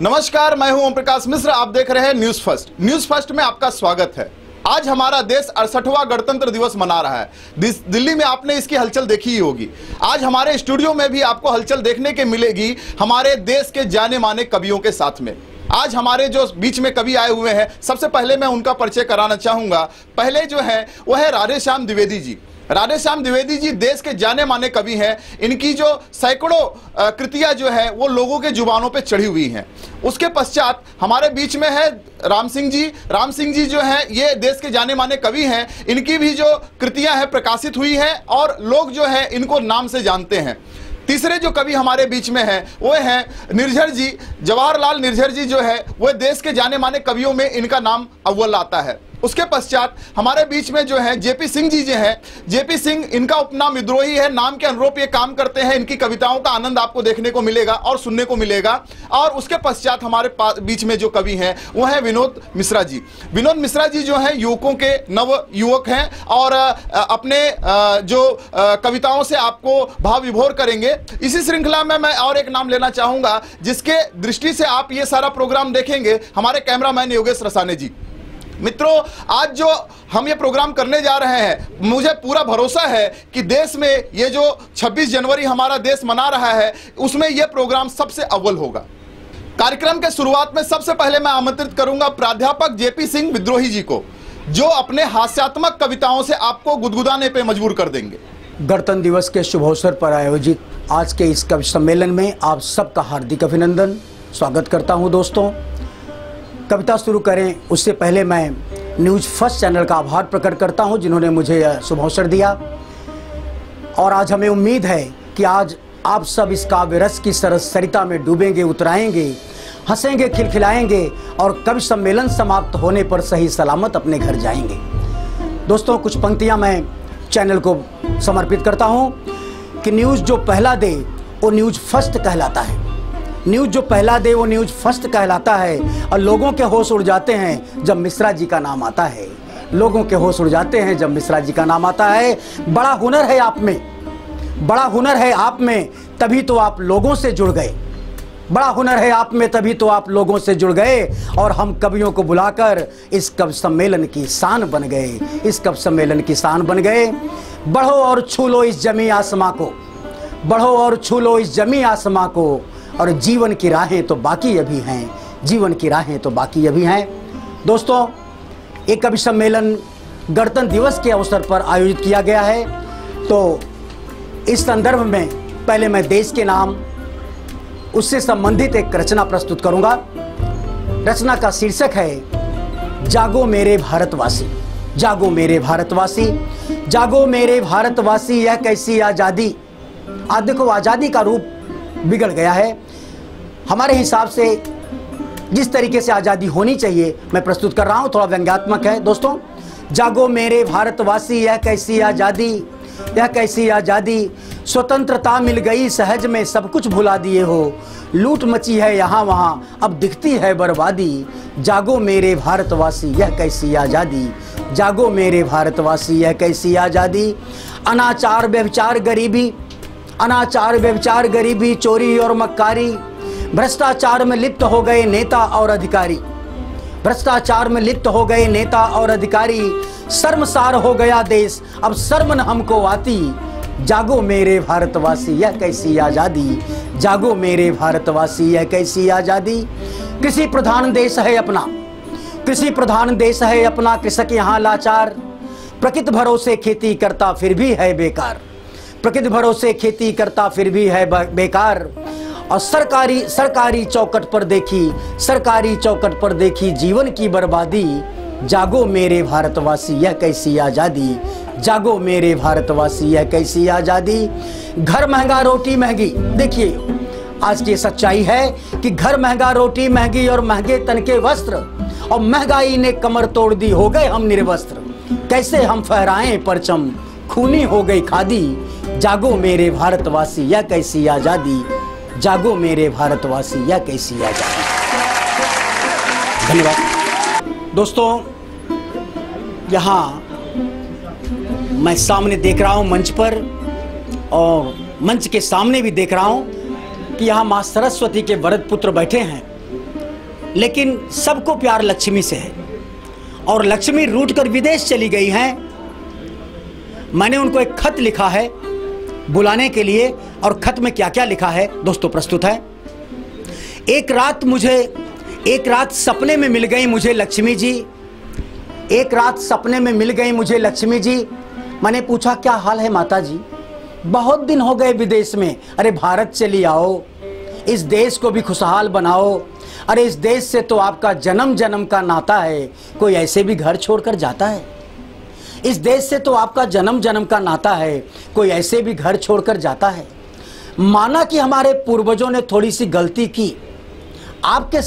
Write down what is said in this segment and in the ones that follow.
नमस्कार, मैं हूं ओम प्रकाश मिश्र। आप देख रहे हैं न्यूज फर्स्ट। न्यूज फर्स्ट में आपका स्वागत है। आज हमारा देश 68वां गणतंत्र दिवस मना रहा है। दिल्ली में आपने इसकी हलचल देखी ही होगी। आज हमारे स्टूडियो में भी आपको हलचल देखने के मिलेगी हमारे देश के जाने माने कवियों के साथ में। आज हमारे जो बीच में कवि आए हुए हैं, सबसे पहले मैं उनका परिचय कराना चाहूंगा। पहले जो है वह है राधेश्याम द्विवेदी जी। राधेश्याम द्विवेदी जी देश के जाने माने कवि हैं। इनकी जो सैकड़ों कृतियां जो है वो लोगों के जुबानों पे चढ़ी हुई हैं। उसके पश्चात हमारे बीच में है राम सिंह जी। राम सिंह जी जो है ये देश के जाने माने कवि हैं। इनकी भी जो कृतियां हैं प्रकाशित हुई हैं और लोग जो है इनको नाम से जानते हैं। तीसरे जो कवि हमारे बीच में हैं वो हैं निर्झर जी। जवाहरलाल निर्झर जी जो है वह देश के जाने माने कवियों में इनका नाम अव्वल आता है। उसके पश्चात हमारे बीच में जो है जेपी सिंह जी जो हैं। जेपी सिंह, इनका उपनाम विद्रोही है। नाम के अनुरूप ये काम करते हैं। इनकी कविताओं का आनंद आपको देखने को मिलेगा और सुनने को मिलेगा। और उसके पश्चात हमारे बीच में जो कवि हैं वो है विनोद मिश्रा जी। विनोद मिश्रा जी जो है युवकों के नव युवक हैं और अपने जो कविताओं से आपको भाव विभोर करेंगे। इसी श्रृंखला में मैं और एक नाम लेना चाहूंगा जिसके दृष्टि से आप ये सारा प्रोग्राम देखेंगे, हमारे कैमरामैन योगेश रसाने जी। मित्रों, आज जो हम ये प्रोग्राम करने जा रहे हैं, मुझे पूरा भरोसा है कि देश में ये जो 26 जनवरी हमारा देश मना रहा है उसमें ये प्रोग्राम सबसे अव्वल होगा। कार्यक्रम के शुरुआत में सबसे पहले मैं आमंत्रित करूंगा प्राध्यापक जेपी सिंह विद्रोही जी को, जो अपने हास्यात्मक कविताओं से आपको गुदगुदाने पे मजबूर कर देंगे। गणतंत्र दिवस के शुभ अवसर पर आयोजित आज के इस कवि सम्मेलन में आप सबका हार्दिक अभिनंदन, स्वागत करता हूं। दोस्तों, कविता शुरू करें उससे पहले मैं न्यूज फर्स्ट चैनल का आभार प्रकट करता हूं जिन्होंने मुझे यह शुभ अवसर दिया। और आज हमें उम्मीद है कि आज आप सब इस काव्य रस की सरस सरिता में डूबेंगे, उतराएंगे, हंसेंगे, खिलखिलाएंगे और कवि सम्मेलन समाप्त होने पर सही सलामत अपने घर जाएंगे। दोस्तों, कुछ पंक्तियां मैं चैनल को समर्पित करता हूं कि न्यूज़ जो पहला दे वो न्यूज फर्स्ट कहलाता है। न्यूज़ जो पहला दे वो न्यूज फर्स्ट कहलाता है। और लोगों के होश उड़ जाते हैं जब मिश्रा जी का नाम आता है। लोगों के होश उड़ जाते हैं जब मिश्रा जी का नाम आता है। बड़ा हुनर है आप में, बड़ा हुनर है आप में, तभी तो आप लोगों से जुड़ गए। बड़ा हुनर है आप में, तभी तो आप लोगों से जुड़ गए और हम कवियों को बुलाकर इस कवि सम्मेलन की शान बन गए। इस कवि सम्मेलन की शान बन गए। बढ़ो और छू लो इस जमी आसमां को, बढ़ो और छू लो इस जमी आसमां को, और जीवन की राहें तो बाकी अभी हैं, जीवन की राहें तो बाकी अभी हैं। दोस्तों, एक कवि सम्मेलन गणतंत्र दिवस के अवसर पर आयोजित किया गया है। तो इस संदर्भ में पहले मैं देश के नाम, उससे संबंधित एक रचना प्रस्तुत करूंगा। रचना का शीर्षक है जागो मेरे भारतवासी। जागो मेरे भारतवासी, जागो मेरे भारतवासी, यह कैसी आज़ादी। आज देखो, आज़ादी का रूप बिगड़ गया है। हमारे हिसाब से जिस तरीके से आज़ादी होनी चाहिए मैं प्रस्तुत कर रहा हूँ, थोड़ा व्यंग्यात्मक है। दोस्तों, जागो मेरे भारतवासी, यह कैसी आज़ादी, यह कैसी आज़ादी। स्वतंत्रता मिल गई सहज में, सब कुछ भुला दिए हो। लूट मची है यहाँ वहाँ, अब दिखती है बर्बादी। जागो मेरे भारतवासी, यह कैसी आज़ादी। जागो मेरे भारतवासी, यह कैसी आज़ादी। अनाचार व्यभिचार गरीबी, अनाचार व्यभिचार गरीबी, चोरी और मक्कारी, भ्रष्टाचार में लिप्त हो गए नेता और अधिकारी। भ्रष्टाचार में लिप्त हो गए नेता और अधिकारी। शर्मसार हो गया देश, अब शर्म न हमको आती। जागो मेरे भारतवासी, यह कैसी आज़ादी। जागो मेरे भारतवासी, यह कैसी आज़ादी। कृषि प्रधान देश है अपना, कृषि प्रधान देश है अपना, कृषक यहाँ लाचार। प्रकृति भरोसे खेती करता फिर भी है बेकार, प्रकृति भरोसे खेती करता फिर भी है बेकार। और सरकारी चौकट पर देखी, सरकारी चौकट पर देखी जीवन की बर्बादी। जागो मेरे भारतवासी, यह कैसी आज़ादी। जागो मेरे भारतवासी, यह कैसी आज़ादी। घर महंगा रोटी महंगी, देखिए आज की सच्चाई है कि घर महंगा रोटी महंगी और महंगे तन के वस्त्र, और महंगाई ने कमर तोड़ दी, हो गए हम निर्वस्त्र। कैसे हम फहराएं परचम, खूनी हो गई खादी। जागो मेरे भारतवासी, यह कैसी आज़ादी। जागो मेरे भारतवासी, यह कैसी आज़ादी। धन्यवाद। दोस्तों, यहाँ मैं सामने देख रहा हूँ मंच पर, और मंच के सामने भी देख रहा हूँ कि यहाँ माँ सरस्वती के वरद पुत्र बैठे हैं। लेकिन सबको प्यार लक्ष्मी से है और लक्ष्मी रूठ कर विदेश चली गई हैं। मैंने उनको एक खत लिखा है बुलाने के लिए, और खत में क्या क्या लिखा है दोस्तों प्रस्तुत है। एक रात सपने में मिल गई मुझे लक्ष्मी जी, एक रात सपने में मिल गई मुझे लक्ष्मी जी। मैंने पूछा क्या हाल है माता जी, बहुत दिन हो गए विदेश में, अरे भारत चली आओ, इस देश को भी खुशहाल बनाओ। अरे इस देश से तो आपका जन्म जन्म का नाता है, कोई ऐसे भी घर छोड़कर जाता है? इस देश से तो आपका जन्म जन्म का नाता है, कोई ऐसे भी घर छोड़कर जाता है? माना कि हमारे पूर्वजों ने थोड़ी सी गलती की, आपके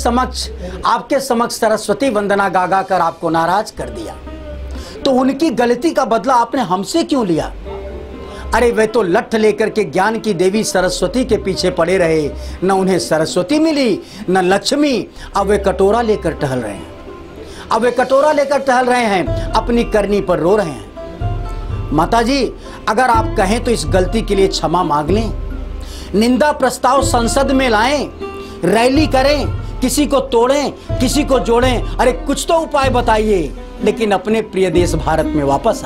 समक्ष सरस्वती वंदना गा गा कर आपको नाराज कर दिया, तो उनकी गलती का बदला आपने हमसे क्यों लिया? अरे वे तो लठ लेकर के ज्ञान की देवी सरस्वती के पीछे पड़े रहे, न उन्हें सरस्वती मिली न लक्ष्मी। अब वे कटोरा लेकर टहल रहे हैं, अपनी करनी पर रो रहे हैं। माता जी अगर आप कहें तो इस गलती के लिए क्षमा मांग लें, निंदा प्रस्ताव संसद में लाएं, रैली करें, किसी को तोड़ें किसी को जोड़ें, अरे कुछ तो उपाय बताइए, लेकिन अपने प्रिय देश भारत में वापस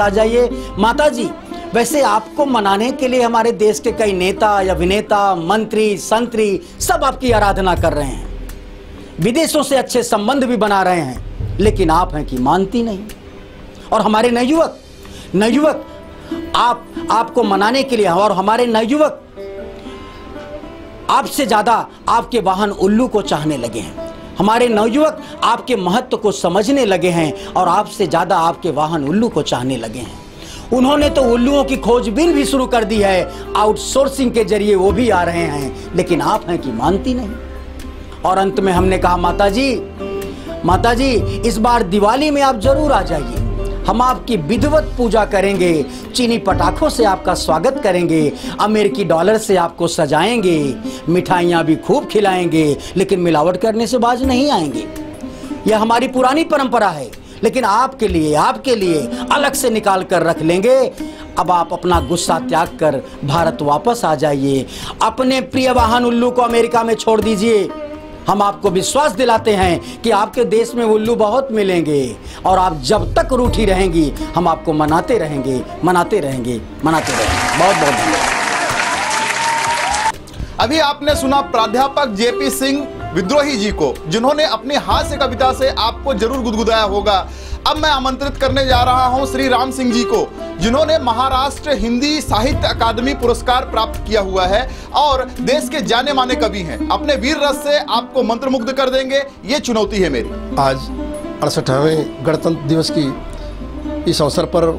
आ जाइए। माता जी वैसे आपको मनाने के लिए हमारे देश के कई नेता या अभिनेता, मंत्री, संतरी सब आपकी आराधना कर रहे हैं, विदेशों से अच्छे संबंध भी बना रहे हैं, लेकिन आप हैं कि मानती नहीं। और हमारे नवयुवक आपको मनाने के लिए, और हमारे नवयुवक आपसे ज्यादा आपके वाहन उल्लू को चाहने लगे हैं। हमारे नवयुवक आपके महत्व को समझने लगे हैं और आपसे ज्यादा आपके वाहन उल्लू को चाहने लगे हैं। उन्होंने तो उल्लुओं की खोजबीन भी शुरू कर दी है, आउटसोर्सिंग के जरिए वो भी आ रहे हैं, लेकिन आप हैं कि मानती नहीं। और अंत में हमने कहा माता जी इस बार दिवाली में आप जरूर आ जाइए, हम आपकी विधिवत पूजा करेंगे, चीनी पटाखों से आपका स्वागत करेंगे, अमेरिकी डॉलर से आपको सजाएंगे, मिठाइयाँ भी खूब खिलाएंगे, लेकिन मिलावट करने से बाज नहीं आएंगे। यह हमारी पुरानी परंपरा है, लेकिन आपके लिए अलग से निकाल कर रख लेंगे। अब आप अपना गुस्सा त्याग कर भारत वापस आ जाइए, अपने प्रिय वाहन उल्लू को अमेरिका में छोड़ दीजिए। हम आपको विश्वास दिलाते हैं कि आपके देश में उल्लू बहुत मिलेंगे, और आप जब तक रूठी रहेंगी हम आपको मनाते रहेंगे। बहुत बहुत धन्यवाद। अभी आपने सुना प्राध्यापक जेपी सिंह विद्रोही जी को, जिन्होंने अपनी हास्य कविता से आपको जरूर गुदगुदाया होगा। अब मैं आमंत्रित करने जा रहा हूं श्री राम सिंह जी को, जिन्होंने महाराष्ट्र हिंदी साहित्य अकादमी पुरस्कार प्राप्त किया हुआ है और देश के जाने माने कवि हैं। अपने वीर रस से आपको मंत्रमुग्ध कर देंगे, ये चुनौती है मेरी। आज 68वें गणतंत्र दिवस की इस अवसर पर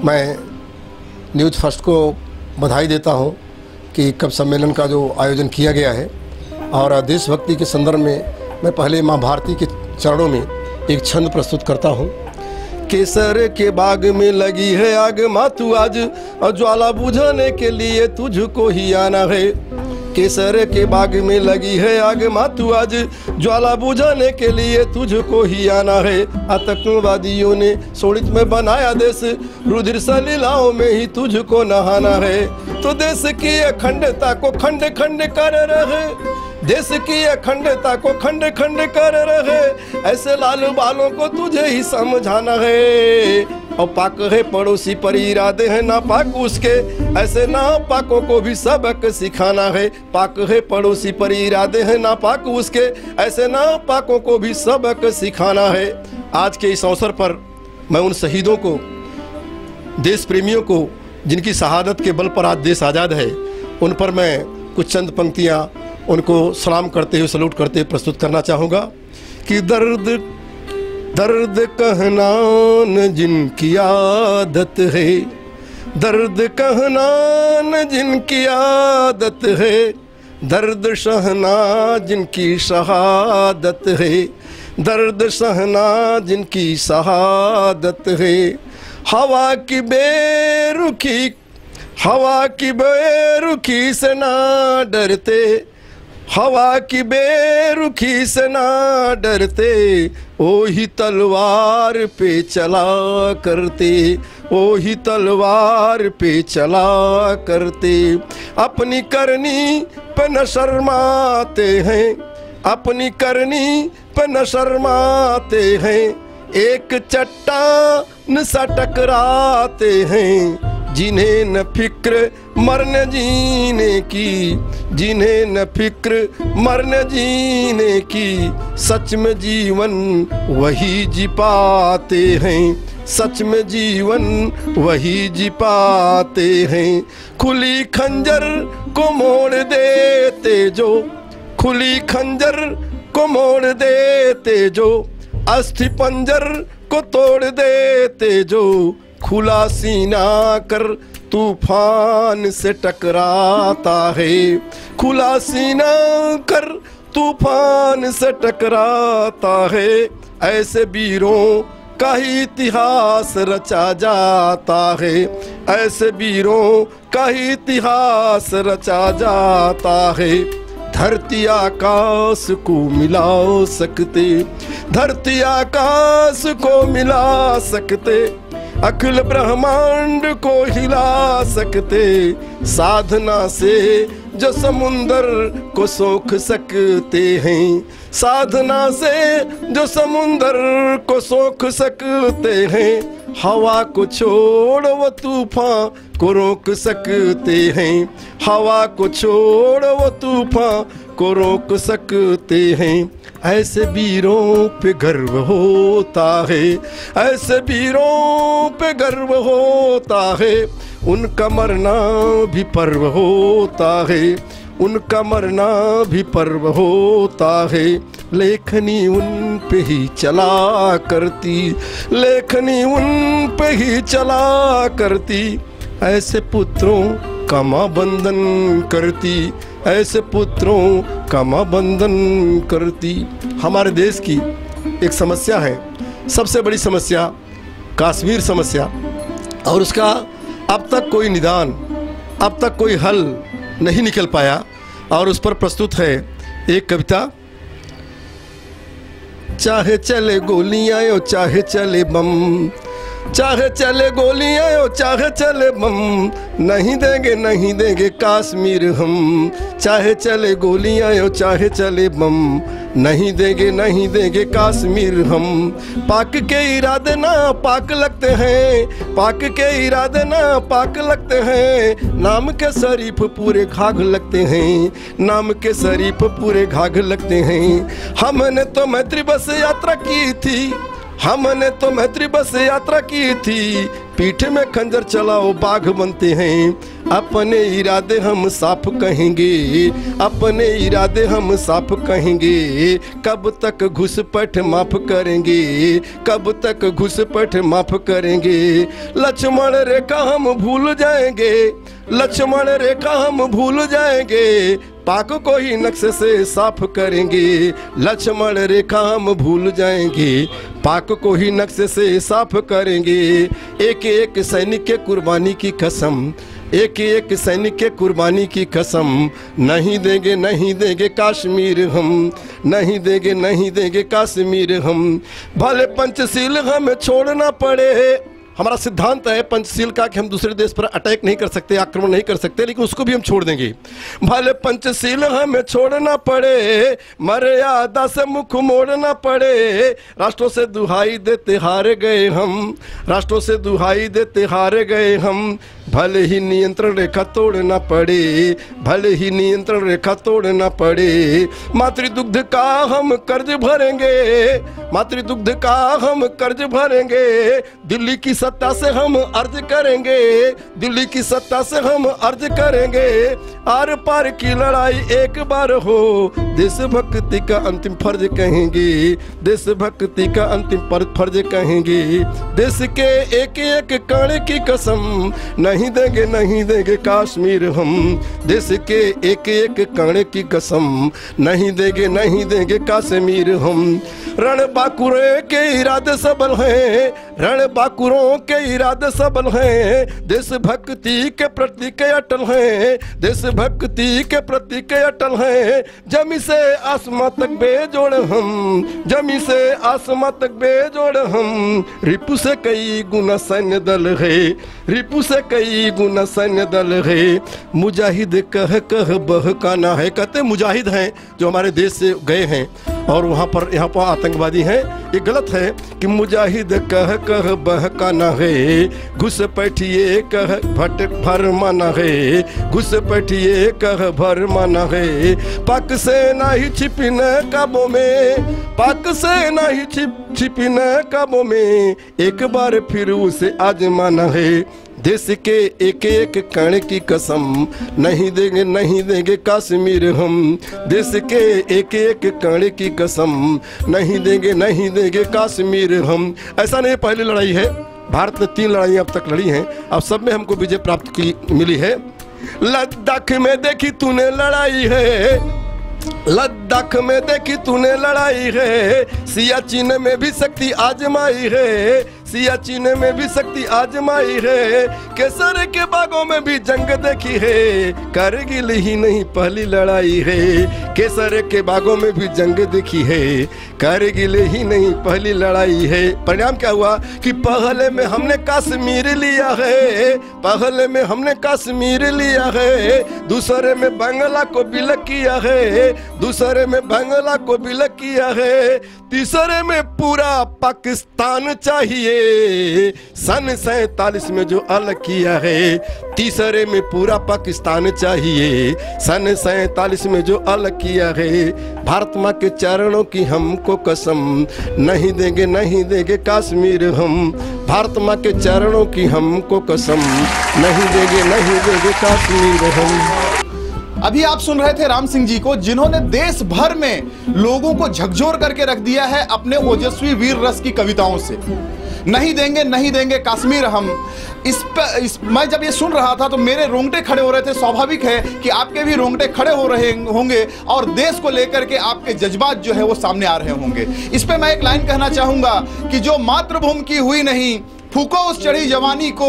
मैं न्यूज़ फर्स्ट को बधाई देता हूं कि कवि सम्मेलन का जो आयोजन किया गया है, और देशभक्ति के संदर्भ में मैं पहले माँ भारती के चरणों में एक छंद प्रस्तुत करता हूँ। केसर के बाग में लगी है आग, माँ तू आज ज्वाला बुझाने के लिए तुझको ही आना है। केसर के बाग में लगी है आग, माँ तू आज ज्वाला बुझाने के लिए तुझको ही आना है। आतंकवादियों ने शोणित में बनाया देश, रुधिर सलीलाओं में ही तुझको नहाना है। तो देश की अखंडता को खंड खंड कर रहे, देश की अखंडता को खंड खंड कर रहे, ऐसे लाल बालों को तुझे ही समझाना है। और पाक है पड़ोसी पर इरादे हैं नापाक उसके, ऐसे नापाकों को भी सबक सिखाना है। पाक है पड़ोसी पर इरादे हैं नापाक उसके, ऐसे नापाकों को भी सबक सिखाना है। आज के इस अवसर पर मैं उन शहीदों को, देश प्रेमियों को, जिनकी शहादत के बल पर आज देश आज़ाद है, उन पर मैं कुछ चंद पंक्तियाँ उनको सलाम करते हुए, सलूट करते हुए प्रस्तुत करना चाहूँगा कि दर्द कहना न जिनकी आदत है, दर्द कहना न जिनकी आदत है, दर्द सहना जिनकी शहादत है, दर्द सहना जिनकी शहादत है। हवा की बेरुखी से ना डरते, हवा की बेरुखी से ना डरते, ओ ही तलवार पे चला करते, ओ ही तलवार पे चला करते। अपनी करनी पे न शर्माते हैं, अपनी करनी पे न शर्माते हैं। एक चट्टान सा टकराते हैं, जिन्हें न फिक्र मरने जीने की, जिन्हें न फिक्र मरने जीने की। सच में जीवन वही जी पाते हैं, सच में जीवन वही जी पाते हैं। खुली खंजर को मोड़ देते जो, खुली खंजर को मोड़ देते जो। अस्थि पंजर को तोड़ देते जो। खुला सीना कर तूफान से टकराता है, खुला सीना कर तूफान से टकराता है। ऐसे वीरों का ही इतिहास रचा जाता है, ऐसे वीरों का ही इतिहास रचा जाता है। धरती आकाश को मिला सकते, धरती आकाश को मिला सकते। अखिल ब्रह्मांड को हिला सकते। साधना से जो समुंदर को सोख सकते हैं, साधना से जो समुंदर को सोख सकते हैं। हवा को छोड़ वो तूफान को रोक सकते हैं, हवा को छोड़ वो तूफान को रोक सकते हैं। ऐसे वीरों पे गर्व होता है, ऐसे वीरों पे गर्व होता है। उनका मरना भी पर्व होता है, उनका मरना भी पर्व होता है। लेखनी उन पे ही चला करती, लेखनी उन पे ही चला करती। ऐसे पुत्रों का माँ बंधन करती, ऐसे पुत्रों का माँ बंधन करती। हमारे देश की एक समस्या है, सबसे बड़ी समस्या कश्मीर समस्या, और उसका अब तक कोई निदान, अब तक कोई हल नहीं निकल पाया। और उस पर प्रस्तुत है एक कविता। चाहे चले गोलियां ओ चाहे चले बम, चाहे चले गोलियां ओ चाहे चले बम, नहीं देंगे नहीं देंगे कश्मीर हम। चाहे चले गोलियां ओ चाहे चले बम, नहीं देंगे नहीं देंगे कश्मीर हम। पाक के इरादे ना पाक लगते हैं, पाक के इरादे ना पाक लगते हैं। नाम के शरीफ पूरे घाघ लगते हैं, नाम के शरीफ पूरे घाघ लगते हैं। हमने तो मैत्री बस यात्रा की थी, हमने तो मैत्री बस यात्रा की थी। पीठ में खंजर चलाओ बाघ बनते हैं। अपने इरादे हम साफ कहेंगे, अपने इरादे हम साफ कहेंगे। कब तक घुसपैठ माफ करेंगे, कब तक घुसपैठ माफ करेंगे। लक्ष्मण रेखा हम भूल जाएंगे, लक्ष्मण रेखा हम भूल जाएंगे। पाक को ही नक्शे से साफ करेंगे, लक्ष्मण रेखा हम भूल जाएंगे। पाक को ही नक्शे से साफ करेंगे। एक एक सैनिक के कुर्बानी की कसम, एक एक सैनिक के कुर्बानी की कसम। नहीं देंगे नहीं देंगे कश्मीर हम, नहीं देंगे नहीं देंगे कश्मीर हम। भले पंचशील हमें छोड़ना पड़े, हमारा सिद्धांत है पंचशील का कि हम दूसरे देश पर अटैक नहीं कर सकते, आक्रमण नहीं कर सकते, लेकिन उसको भी हम छोड़ देंगे। भले पंचशील हमें छोड़ना पड़े, मर्यादा से मुख मोड़ना पड़े। राष्ट्रों से दुहाई देते हार गए हम, राष्ट्रों से दुहाई देते हार गए हम। भले ही नियंत्रण रेखा तोड़ना पड़े, भले ही नियंत्रण रेखा तोड़ना पड़े। मातृदुग्ध का हम कर्ज भरेंगे, मातृदुग्ध का हम कर्ज भरेंगे। दिल्ली की सत्ता से हम अर्ज करेंगे, दिल्ली की सत्ता से हम अर्ज करेंगे। आर पार की लड़ाई एक बार हो, देशभक्ति का अंतिम फर्ज कहेंगे, देशभक्ति का अंतिम फर्ज कहेंगे। देश के एक एक कण की कसम, नहीं देंगे नहीं देंगे कश्मीर हम। देश के एक एक कण की कसम, नहीं देंगे नहीं देंगे कश्मीर हम। रण बांकुरे के इरादे सबल हैं, रण बांकुरों के इरादे सबल हैं, देशभक्ति के प्रतीक अटल हैं, देशभक्ति के प्रतीक अटल हैं। जमी से आसमां तक बेजोड़ हम, जमी से आसमां तक बेजोड़ हम, रिपु से कई गुना सैन्य दल है, रिपु से कई गुना सैन्य दल है। मुजाहिद कह कह बहकाना है, कहते मुजाहिद हैं जो हमारे देश से गए हैं और वहाँ पर यहाँ पर आतंकवादी हैं, ये गलत है कि मुजाहिद कह कह बहकाना है, घुसपैठिए कह भट भरमाना है, घुसपैठिए कह भरमाना है। पाक से नहीं छिपी न काबों में, पाक से नहीं छिपी न काबों में, एक बार फिर उसे आजमाना है। देश के एक एक कण की कसम, नहीं देंगे नहीं देंगे कश्मीर हम, देश के एक एक कण की कसम, नहीं देंगे नहीं देंगे कश्मीर हम। ऐसा नहीं पहली लड़ाई है, भारत ने 3 लड़ाइयाँ अब तक लड़ी हैं, अब सब में हमको विजय प्राप्त की मिली है। लद्दाख में देखी तूने लड़ाई है, लद्दाख में देखी तूने लड़ाई है, सियाचिन में भी शक्ति आजमाई है, सियाचिन में भी शक्ति आजमाई है। केसर के बागों में भी जंग देखी है, कारगिल ही नहीं पहली लड़ाई है, केसर के बागों में भी जंग देखी है, कारगिल ही नहीं पहली लड़ाई है। परिणाम क्या हुआ कि पहले में हमने कश्मीर लिया है, पहले में हमने कश्मीर लिया है, दूसरे में बांग्ला को विलय किया है, दूसरे में बांग्ला को विलय किया है, तीसरे में पूरा पाकिस्तान चाहिए, सन 47 में जो अलग किया है, तीसरे में पूरा पाकिस्तान चाहिए, सन 47 में जो अलग किया है। भारत माँ के चरणों की हमको कसम, नहीं देंगे नहीं देंगे कश्मीर हम, भारत माँ के चरणों की हमको कसम, नहीं देंगे नहीं देंगे कश्मीर हम। अभी आप सुन रहे थे राम सिंह जी को, जिन्होंने देश भर में लोगों को झकझोर करके रख दिया है अपने ओजस्वी वीर रस की कविताओं से। नहीं देंगे नहीं देंगे कश्मीर हम, मैं जब ये सुन रहा था तो मेरे रोंगटे खड़े हो रहे थे। स्वाभाविक है कि आपके भी रोंगटे खड़े हो रहे होंगे और देश को लेकर के आपके जज्बात जो है वो सामने आ रहे होंगे। इस पे मैं एक लाइन कहना चाहूंगा कि जो मातृभूमि की हुई नहीं, फूको उस चढ़ी जवानी को,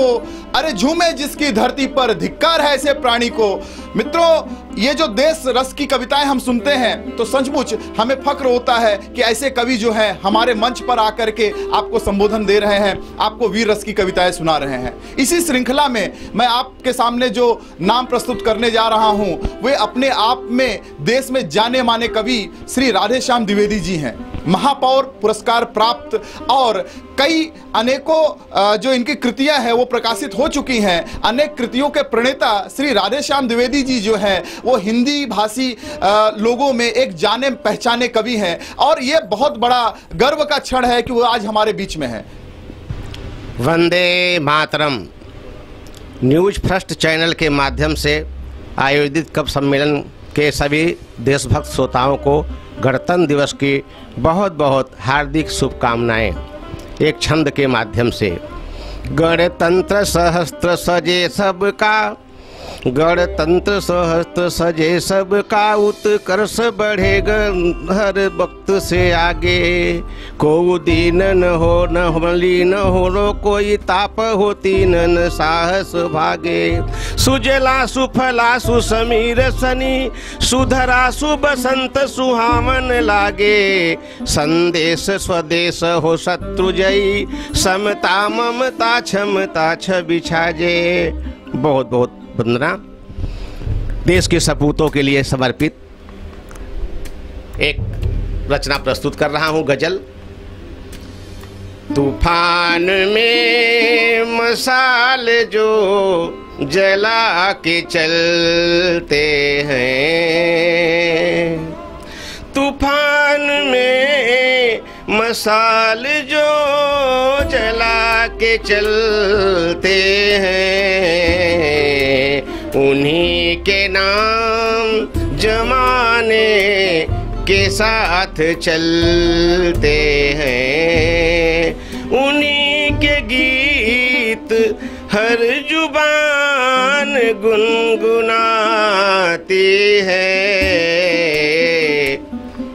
अरे झूमे जिसकी धरती पर, धिक्कार है ऐसे प्राणी को। मित्रों, ये जो देश रस की कविताएं हम सुनते हैं तो सचमुच हमें फक्र होता है कि ऐसे कवि जो हैं हमारे मंच पर आकर के आपको संबोधन दे रहे हैं, आपको वीर रस की कविताएं सुना रहे हैं। इसी श्रृंखला में मैं आपके सामने जो नाम प्रस्तुत करने जा रहा हूं वे अपने आप में देश में जाने माने कवि श्री राधेश्याम द्विवेदी जी हैं। महापौर पुरस्कार प्राप्त और कई अनेकों जो इनकी कृतियां हैं वो प्रकाशित हो चुकी हैं। अनेक कृतियों के प्रणेता श्री राधेश्याम द्विवेदी जी जो है वो हिंदी भाषी लोगों में एक जाने पहचाने कवि हैं और ये बहुत बड़ा गर्व का क्षण है कि वो आज हमारे बीच में है। Vande Mataram news first channel के माध्यम से आयोजित कवि सम्मेलन के सभी देशभक्त श्रोताओं को गणतंत्र दिवस की बहुत बहुत हार्दिक शुभकामनाएं। एक छंद के माध्यम से गणतंत्र सहस्त्र सजे सबका, गणतंत्र सहस्त्र सजे सबका, उत्कर्ष बढ़ेगा हर वक्त से आगे। को दीन न हो न मलिन हो रो, कोई ताप होती न साहस भागे। सुजला सुफला सुसमीर सनी, सुधरा सुबसंत सुहावन लागे। संदेश स्वदेश हो शत्रुजयी, समता ममता क्षमता छवि छाजे। बहुत बहुत वंदना। देश के सपूतों के लिए समर्पित एक रचना प्रस्तुत कर रहा हूं, गजल। तूफान में मसाल जो जला के चलते हैं, तूफान में मसाल जो जला के चलते हैं, उन्हीं के नाम जमाने के साथ चलते हैं। उन्हीं के गीत हर जुबान गुनगुनाती है।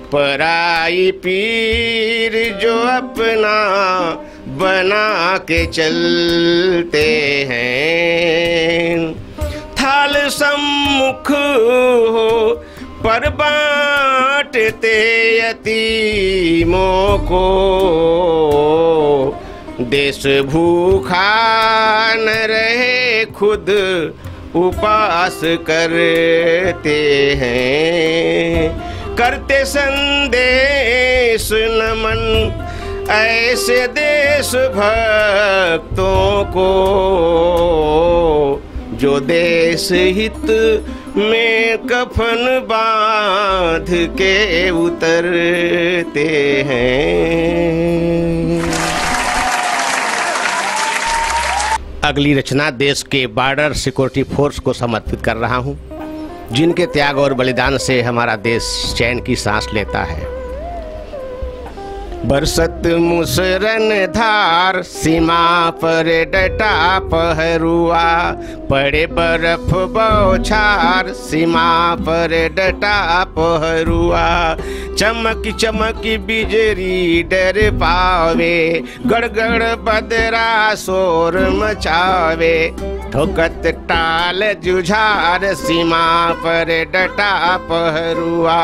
पराया भाई पीर जो अपना बना के चलते हैं। थाल सम्मुख हो पर बांटते यतीमों को, देश भूखा न रहे खुद उपास करते हैं। करते संदेश नमन ऐसे देश भक्तों को, जो देश हित में कफन बांध के उतरते हैं। अगली रचना देश के बॉर्डर सिक्योरिटी फोर्स को समर्पित कर रहा हूं, जिनके त्याग और बलिदान से हमारा देश चैन की सांस लेता है। बरसत मुसरन धार सीमा पर डटा पहरुआ, पड़े बर्फ बौछार सीमा पर डटा पहरुआ। चमक चमक बिजली डर पावे, गड़गड़ बदरा शोर मचावे। ठोकत टाल जुझार सीमा पर डटा पहरुआ,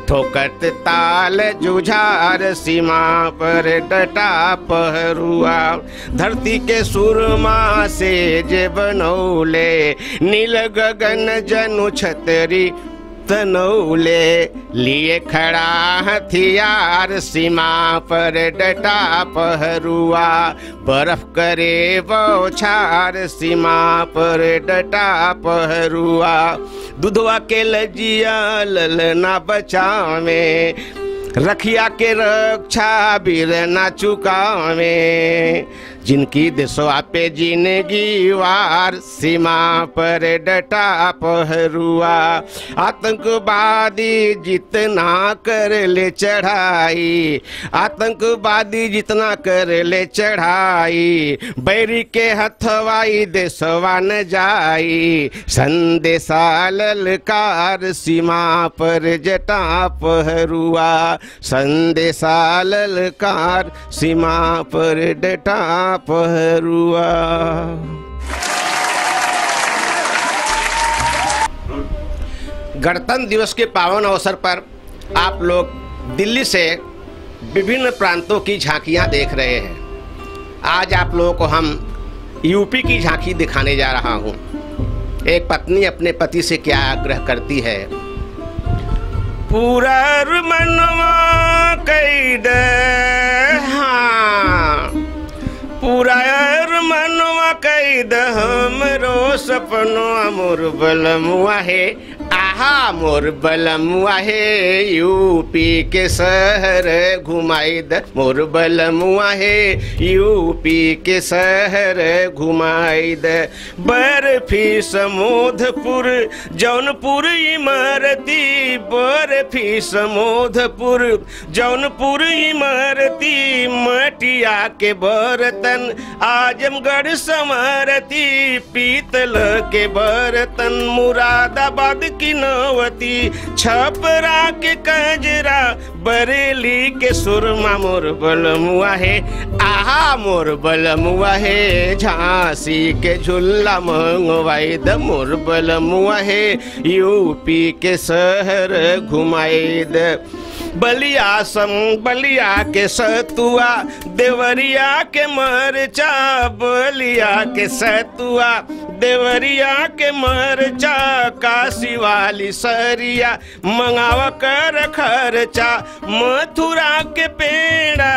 ठोकत ताल जुझार सीमा पर डटा पहरुआ। धरती के सुरमा से जे बनौले, नील गगन जनु छतरी तनौले। लिए खड़ा हथियार सीमा पर डटा पहरुआ, बर्फ करे बौछार सीमा पर डटा पहरुआ। दुधवा के लजिया ललना बचावे, रखिया के रक्षा वीर ना चुकावे। जिनकी देशवा पे जिंदगी वार सीमा पर डटा पहरुआ। आतंकवादी जितना कर ले चढ़ाई, आतंकवादी जितना कर ले चढ़ाई। बैरी के हथवाई देशवा न जाई, संदेशा ललकार सीमा पर जटा पहरुआ। संदेशा ललकार सीमा पर डटा पहरुआ। गणतंत्र दिवस के पावन अवसर पर आप लोग दिल्ली से विभिन्न प्रांतों की झांकियां देख रहे हैं। आज आप लोगों को हम यूपी की झांकी दिखाने जा रहा हूं। एक पत्नी अपने पति से क्या आग्रह करती है। पूरा मनवा कैद, हाँ पूरा मनवा कैद हमरो सपनो मोर बलमुआ है। आहा मोर बलमुआ है, यूपी के शहर घुमाई द। मोर बलमुआ है, यूपी के शहर घुमाई द। बर्फी समोधपुर जौनपुर इमारती, बर्फी समोधपुर जौनपुर इमारती। मटिया के बर्तन आजमगढ़ समरती, पीतल के बर्तन मुरादाबाद की नवती। छपरा के कंजरा बरेली के सुरमा मोर बलमुआ है। आहा मोर बलमुआ है, झांसी के झुल्ला मंगवाई द। मोर बलमुआ है, यूपी के शहर घुमाई द। बलिया के सतुआ, देवरिया के मरचा। बलिया के सतुआ, देवरिया के मरचा। काशी वाली सरिया मंगावा कर खर्चा। मथुरा के पेड़ा,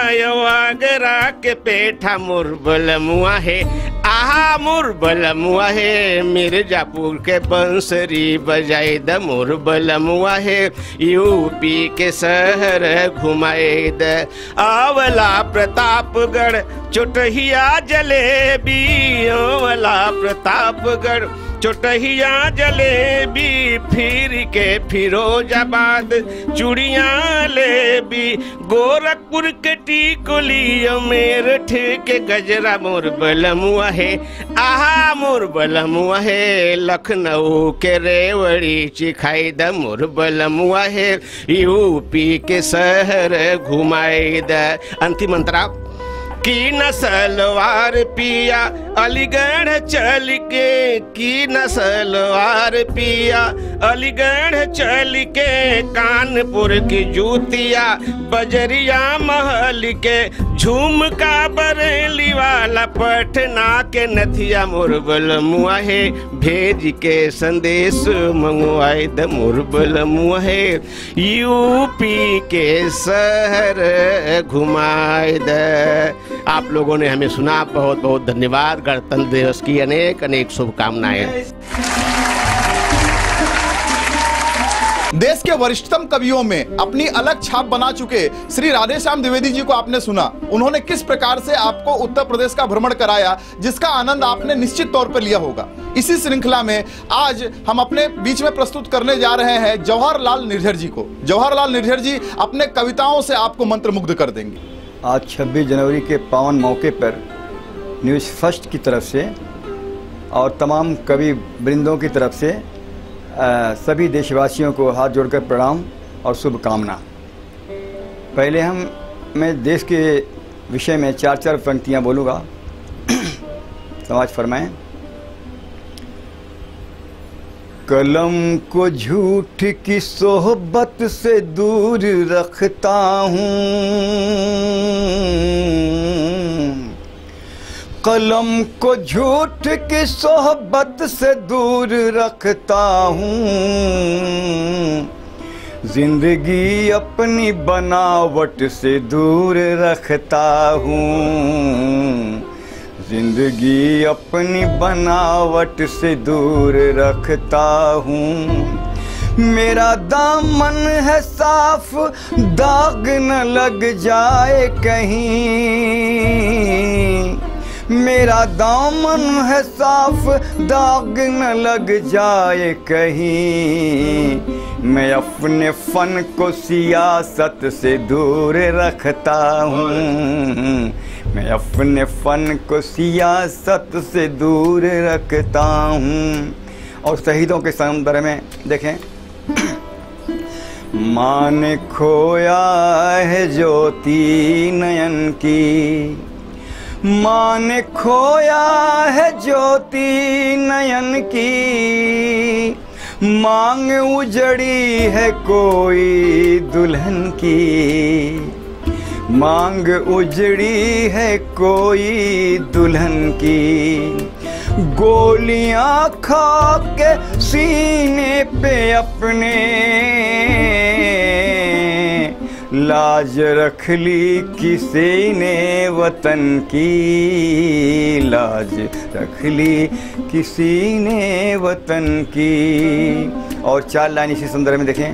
आगरा के पेठा। मोर बलमुआ है, आहा मोर बलमुआ है, मिर्जापुर के बंसरी बजाई द। मोर बलमुआ है, यूपी के शहर घुमाए द। आवला प्रतापगढ़ चुटहिया जलेबी, आवला प्रताप प्रतापगढ़, चोटहिया जलेबी फिर के फिरोजाबाद, चूड़ियाँ लेबी गोरखपुर के टिकुली, मेरठ के गजरा मोर बलमुआ है, आहा मोर बलमुआ है, लखनऊ के रेवड़ी चिखाई द मोर बलमुआ है, यूपी के शहर घुमाई द। अंतिम अंतरा की नसलवार पिया अलीगढ़ चल के, की नसलवार पिया अलीगढ़ चल के, कानपुर की जूतिया बजरिया महल के, झुमका बरेली वाला पटना के नथिया मोर बलमुआ है, भेज के संदेश मंगवाए द मोर बलमुआ है, यूपी के शहर घुमाए द। आप लोगों ने हमें सुना, बहुत बहुत धन्यवाद। गणतंत्र दिवस की अनेक अनेक शुभकामनाएं। देश के वरिष्ठतम कवियों में अपनी अलग छाप बना चुके श्री राधेश्याम द्विवेदी जी को आपने सुना। उन्होंने किस प्रकार से आपको उत्तर प्रदेश का भ्रमण कराया, जिसका आनंद आपने निश्चित तौर पर लिया होगा। इसी श्रृंखला में आज हम अपने बीच में प्रस्तुत करने जा रहे हैं जवाहरलाल निर्झर जी को। जवाहरलाल निर्झर जी अपने कविताओं से आपको मंत्रमुग्ध कर देंगे। आज 26 जनवरी के पावन मौके पर न्यूज़ फर्स्ट की तरफ से और तमाम कवि वृंदों की तरफ से सभी देशवासियों को हाथ जोड़कर प्रणाम और शुभकामना। पहले मैं देश के विषय में 4 पंक्तियां बोलूँगा, समाज फरमाएं। कलम को झूठ की सोहबत से दूर रखता हूँ, कलम को झूठ की सोहबत से दूर रखता हूँ, जिंदगी अपनी बनावट से दूर रखता हूँ, जिंदगी अपनी बनावट से दूर रखता हूँ। मेरा दामन है साफ, दाग न लग जाए कहीं, मेरा दामन है साफ, दाग न लग जाए कहीं। मैं अपने फन को सियासत से दूर रखता हूँ, मैं अपने फन को सियासत से दूर रखता हूँ। और शहीदों के संदर्भ में देखें, माँ ने खोया है ज्योति नयन की, माँ ने खोया है ज्योति नयन की, मांग उजड़ी है कोई दुल्हन की, मांग उजड़ी है कोई दुल्हन की। गोलियां खा के सीने पे अपने लाज रख ली किसी ने वतन की, लाज रख ली किसी ने वतन की। और 4 लाइन इसी संदर्भ में देखें।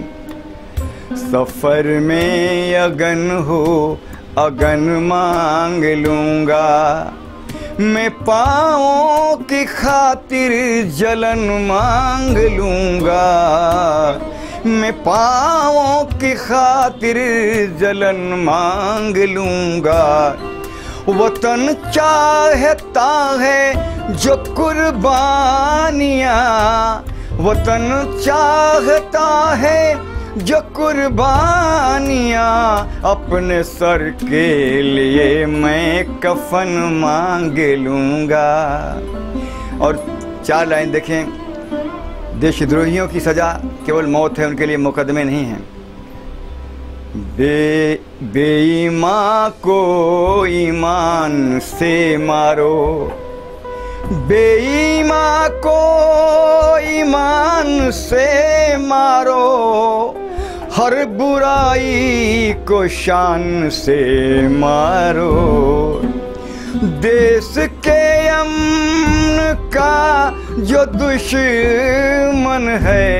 सफर में अगन हो अगन मांग लूँगा, मैं पाँवों की खातिर जलन मांग लूँगा, मैं पाँवों की खातिर जलन मांग लूँगा। वतन चाहता है जो कुर्बानियाँ, वतन चाहता है जो कुर्बानियाँ, अपने सर के लिए मैं कफन मांग लूँगा। और 4 लाइन देखें। देशद्रोहियों की सज़ा केवल मौत है, उनके लिए मुकदमे नहीं हैं। बेईमान को ईमान से मारो, बेईमान को ईमान से मारो, हर बुराई को शान से मारो। देश के अमन का जो दुश्मन है,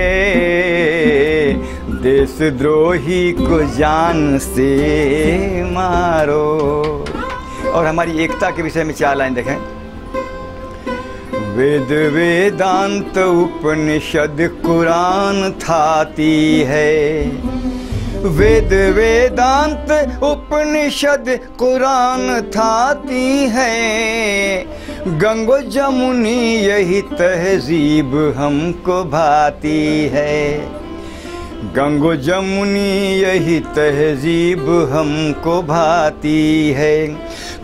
देशद्रोही को जान से मारो। और हमारी एकता के विषय में 4 लाइन देखें। वेद वेदांत उपनिषद कुरान थाती है, वेद वेदांत उपनिषद कुरान थाती है, गंगो जमुनी यही तहजीब हमको भाती है, गंगो जमुनी यही तहजीब हमको भाती है।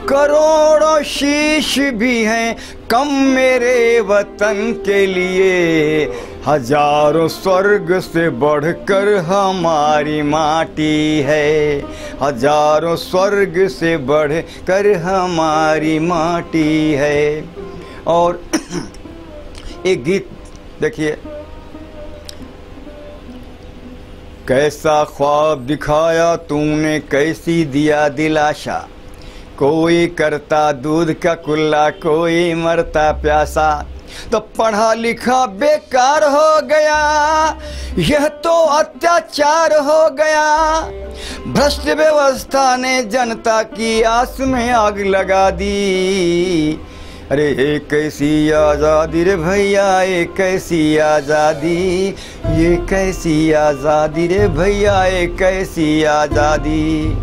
करोड़ों शीश भी हैं कम मेरे वतन के लिए, हजारों स्वर्ग से बढ़कर हमारी माटी है, हजारों स्वर्ग से बढ़कर हमारी माटी है। और एक गीत देखिए, कैसा ख्वाब दिखाया तूने कैसी दिया दिलाशा, कोई करता दूध का कुल्ला कोई मरता प्यासा, तो पढ़ा लिखा बेकार हो गया, यह तो अत्याचार हो गया, भ्रष्ट व्यवस्था ने जनता की आस में आग लगा दी। अरे एक कैसी आज़ादी रे भैया, एक कैसी आज़ादी, ये कैसी आज़ादी रे भैया, एक कैसी आज़ादी।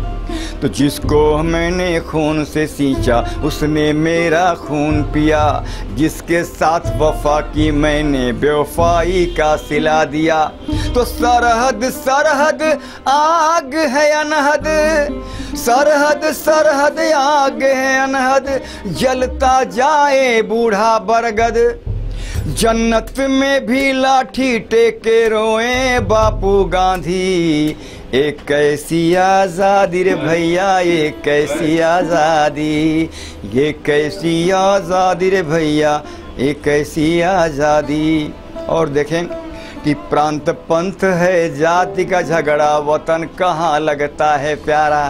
तो जिसको मैंने खून से सींचा उसने मेरा खून पिया, जिसके साथ वफा की मैंने बेवफाई का सिला दिया। तो सरहद सरहद आग है अनहद, सरहद सरहद आग है अनहद, जलता जाए बूढ़ा बरगद, जन्नत में भी लाठी टेके रोए बापू गांधी। एक कैसी आज़ादी रे भैया, एक कैसी आज़ादी, ये कैसी आज़ादी रे भैया, एक कैसी आज़ादी। और देखें कि प्रांत पंथ है जाति का झगड़ा, वतन कहाँ लगता है प्यारा।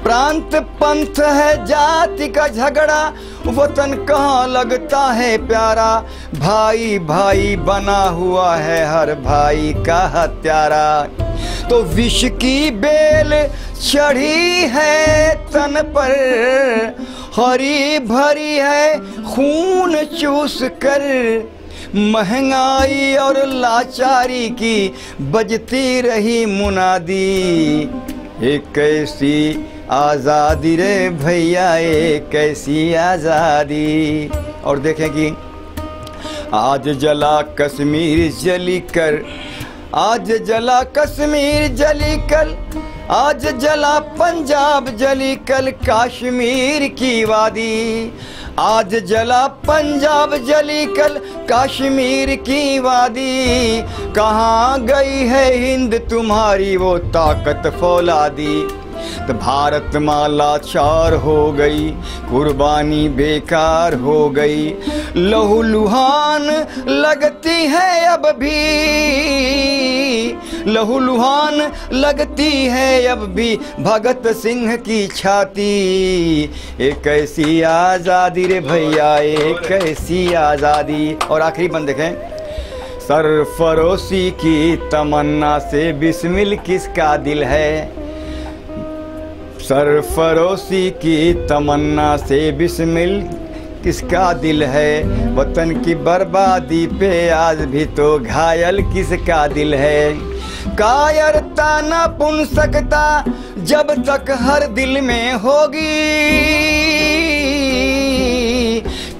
प्रांत पंथ है जाति का झगड़ा, वतन कहाँ लगता है प्यारा। भाई भाई बना हुआ है हर भाई का हत्यारा। तो विष की बेल चढ़ी है तन पर, हरी भरी है खून चूस कर, महंगाई और लाचारी की बजती रही मुनादी। एक कैसी आज़ादी रे भैया, एक कैसी आज़ादी। और देखें कि आज जला कश्मीर जली कर, आज जला कश्मीर जली कल, आज जला पंजाब जली कल कश्मीर की वादी। आज जला पंजाब जली कल कश्मीर की वादी। कहाँ गई है हिंद तुम्हारी वो ताकत फौलादी। तो भारत माँ लाचार हो गई, कुर्बानी बेकार हो गई, लहू लुहान लगती है अब भी, लहू लुहान लगती है अब भी भगत सिंह की छाती। एक ऐसी आज़ादी रे भैया, एक ऐसी आज़ादी। और आखिरी बंद देखें, सरफरोशी की तमन्ना से बिस्मिल किसका दिल है। सरफरोशी की तमन्ना से बिस्मिल किसका दिल है। वतन की बर्बादी पे आज भी तो घायल किसका दिल है। कायरता न पुन सकता जब तक हर दिल में होगी,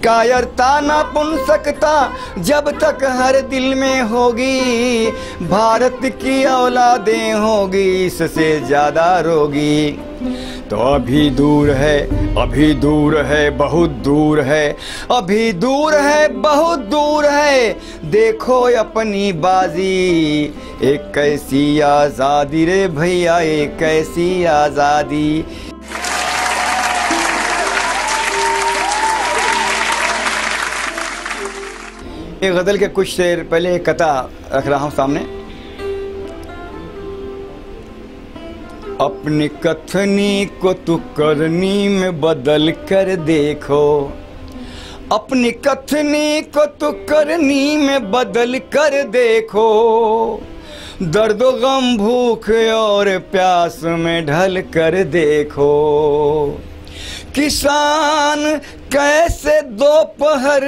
कायरता न पुन सकता जब तक हर दिल में होगी। भारत की औलादें होगी इससे ज़्यादा रोगी। तो अभी दूर है, अभी दूर है, बहुत दूर है, अभी दूर है, बहुत दूर है, देखो अपनी बाजी। एक कैसी आज़ादी रे भैया, एक कैसी आज़ादी। एक गज़ल के कुछ शेर पहले एक कथा रख रहा हूँ सामने। अपनी कथनी को तू करनी में बदल कर देखो, अपनी कथनी को तू करनी में बदल कर देखो। दर्द गम भूख और प्यास में ढल कर देखो। किसान कैसे दोपहर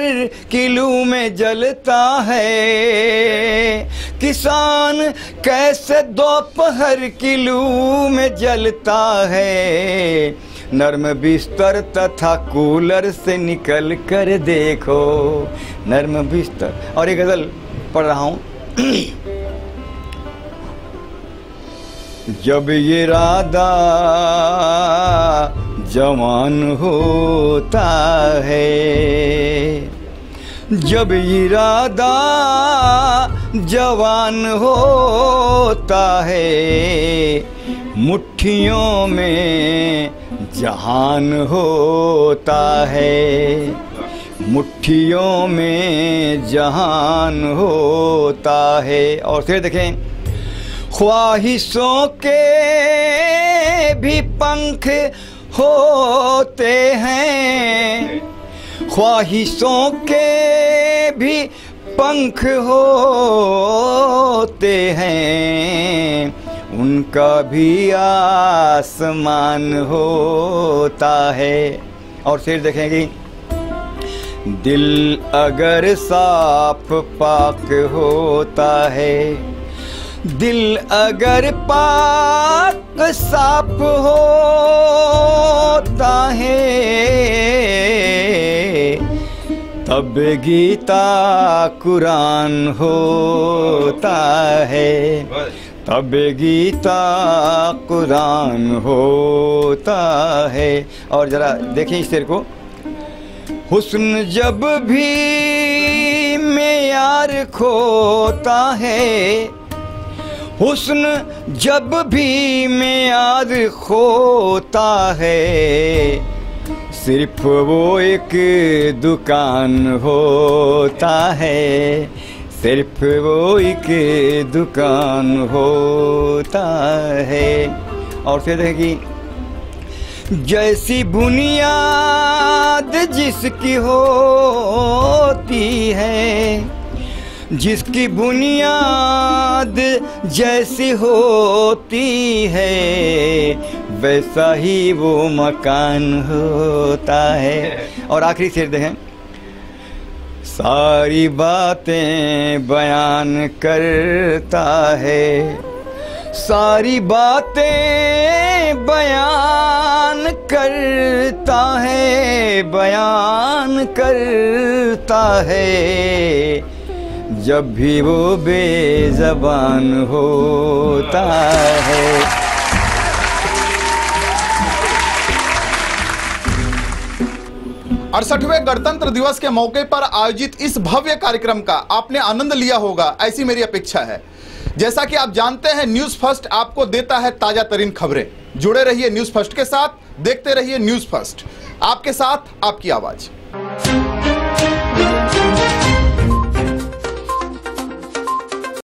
की लू में जलता है, किसान कैसे दोपहर की लू में जलता है, नर्म बिस्तर तथा कूलर से निकल कर देखो, नर्म बिस्तर। और एक गज़ल पढ़ रहा हूँ। जब ये राधा जवान होता है, जब इरादा जवान होता है, मुट्ठियों में जहान होता है, मुट्ठियों में जहान होता है। और फिर देखें, ख्वाहिशों के भी पंख होते हैं, ख्वाहिशों के भी पंख होते हैं, उनका भी आसमान होता है। और फिर देखेंगे, दिल अगर साफ पाक होता है, दिल अगर पाक साफ होता है, तब गीता कुरान होता है, तब गीता कुरान होता है। और जरा देखें इस शेर को, हुस्न जब भी मेयार खोता है, हुस्न जब भी मेयार खोता है, सिर्फ वो एक दुकान होता है, सिर्फ वो एक दुकान होता है। और फिर देखिए, जैसी बुनियाद जिसकी होती है, जिसकी बुनियाद जैसी होती है, वैसा ही वो मकान होता है। और आखिरी शेर देखें, सारी बातें बयान करता है, सारी बातें बयान करता है, बयान करता है, जब भी वो बेज़बान होता है। 68वें गणतंत्र दिवस के मौके पर आयोजित इस भव्य कार्यक्रम का आपने आनंद लिया होगा, ऐसी मेरी अपेक्षा है। जैसा कि आप जानते हैं, न्यूज फर्स्ट आपको देता है ताजा तरीन खबरें। जुड़े रहिए न्यूज फर्स्ट के साथ, देखते रहिए न्यूज फर्स्ट, आपके साथ आपकी आवाज।